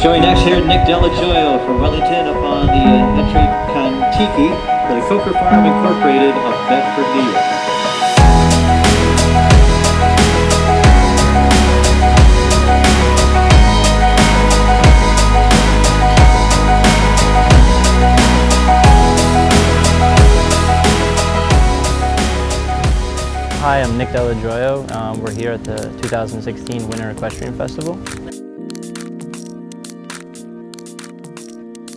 Showing next here, Dello Joio from Wellington upon the entry Contiki for the Coker Farm Incorporated of Bedford, New York. Hi, I'm Dello. We're here at the 2016 Winter Equestrian Festival.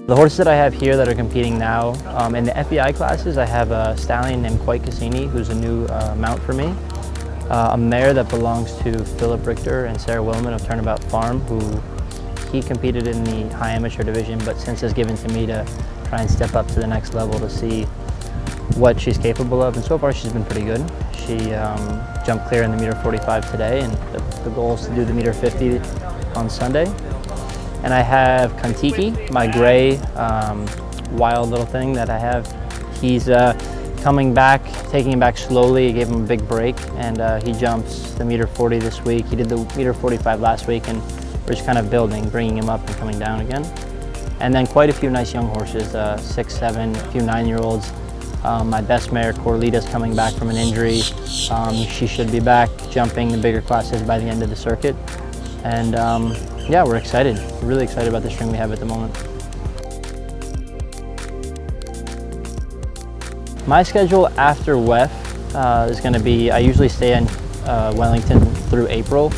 The horses that I have here that are competing now, in the FEI classes, I have a stallion named Quite Cassini, who's a new mount for me. A mare that belongs to Philip Richter and Sarah Willman of Turnabout Farm, who he competed in the high amateur division, but since has given to me to try and step up to the next level to see what she's capable of, and so far she's been pretty good. She jumped clear in the meter 45 today, and the goal is to do the meter 50 on Sunday. And I have Contiki, my gray wild little thing that I have. He's coming back, taking him back slowly. I gave him a big break, and he jumps the meter 40 this week. He did the meter 45 last week, and we're just kind of building, bringing him up and coming down again. And then quite a few nice young horses, 6, 7, a few 9-year-olds. My best mare, Corlita's coming back from an injury. She should be back jumping the bigger classes by the end of the circuit. And yeah, we're excited. We're really excited about the string we have at the moment. My schedule after WEF is going to be, I usually stay in Wellington through April.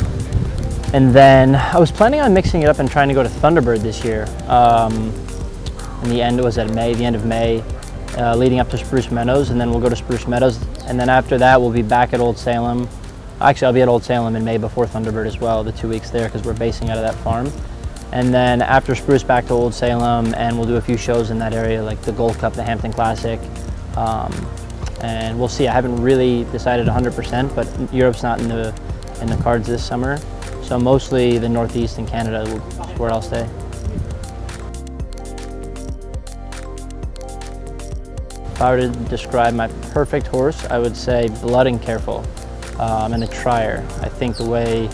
And then I was planning on mixing it up and trying to go to Thunderbird this year. In the end, it was at May, the end of May, leading up to Spruce Meadows, and then we'll go to Spruce Meadows. And then after that, we'll be back at Old Salem. Actually, I'll be at Old Salem in May before Thunderbird as well, the 2 weeks there, because we're basing out of that farm. And then after Spruce, back to Old Salem, and we'll do a few shows in that area, like the Gold Cup, the Hampton Classic. And we'll see. I haven't really decided 100%, but Europe's not in the cards this summer. So mostly the Northeast and Canada is where I'll stay. If I were to describe my perfect horse, I would say blood and careful. And a trier. I think the way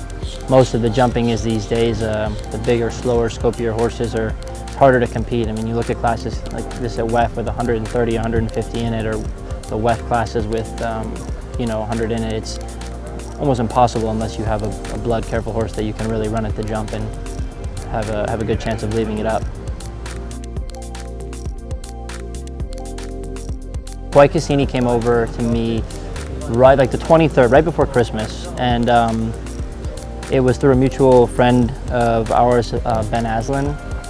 most of the jumping is these days, the bigger, slower, scopier horses are harder to compete. I mean, you look at classes like this at WEF with 130, 150 in it, or the WEF classes with 100 in it. It's almost impossible unless you have a blood careful horse that you can really run at the jump and have a good chance of leaving it up. Quite Cassini came over to me right like the 23rd, right before Christmas, and it was through a mutual friend of ours, Ben Aslan,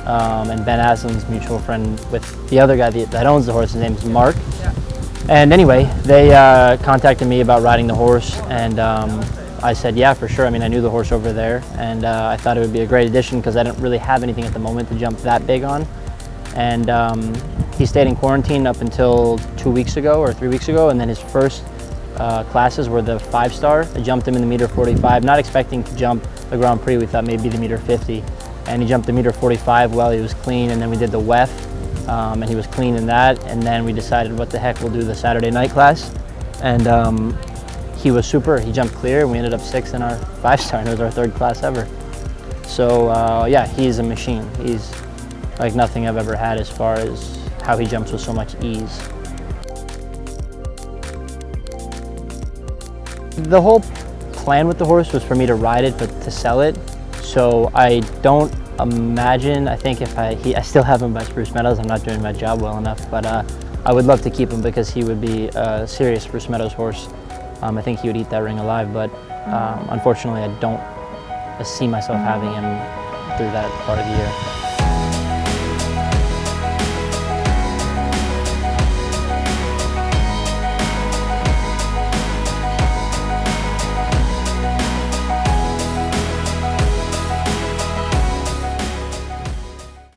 and Ben Aslan's mutual friend with the other guy that owns the horse. His name's Mark. Yeah. And anyway, they contacted me about riding the horse, and I said, yeah, for sure. I mean, I knew the horse over there, and I thought it would be a great addition because I didn't really have anything at the moment to jump that big on. And he stayed in quarantine up until 2 weeks ago or 3 weeks ago, and then his first classes were the 5-star. I jumped him in the meter 45, not expecting to jump the Grand Prix. We thought maybe the meter 50, and he jumped the meter 45 well. He was clean, and then we did the WEF, and he was clean in that, and then we decided what the heck, we'll do the Saturday night class, and he was super. He jumped clear, and we ended up 6th in our 5-star, and it was our 3rd class ever. So yeah, he's a machine. He's like nothing I've ever had as far as how he jumps with so much ease. The whole plan with the horse was for me to ride it, but to sell it. So I don't imagine, I think if I still have him by Spruce Meadows, I'm not doing my job well enough, but I would love to keep him because he would be a serious Spruce Meadows horse. I think he would eat that ring alive, but unfortunately I don't see myself having him through that part of the year.